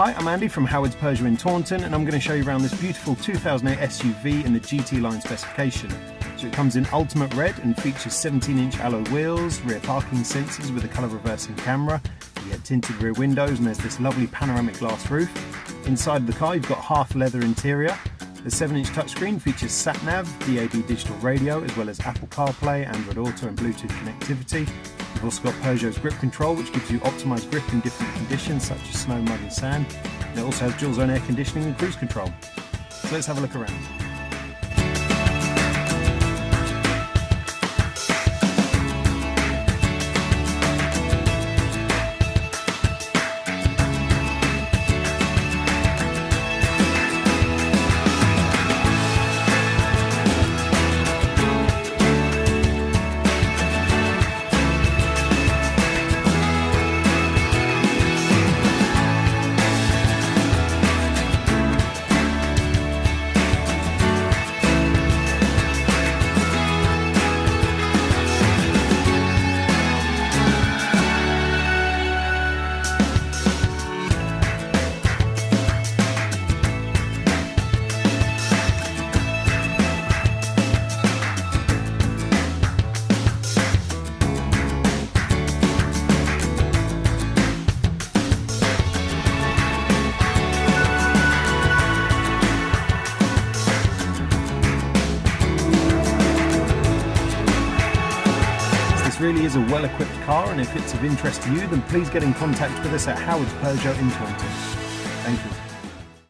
Hi, I'm Andy from Howard's Peugeot in Taunton, and I'm going to show you around this beautiful 2008 SUV in the GT line specification. So it comes in ultimate red and features 17-inch alloy wheels, rear parking sensors with a colour reversing camera. You get tinted rear windows and there's this lovely panoramic glass roof. Inside the car you've got half leather interior. The 7-inch touchscreen features sat-nav, DAB digital radio, as well as Apple CarPlay, Android Auto and Bluetooth connectivity. You've also got Peugeot's grip control, which gives you optimised grip in different conditions such as snow, mud and sand. And it also has dual zone air conditioning and cruise control. So let's have a look around. Really is a well-equipped car, and if it's of interest to you, then please get in contact with us at Howard's Peugeot in Taunton. Thank you.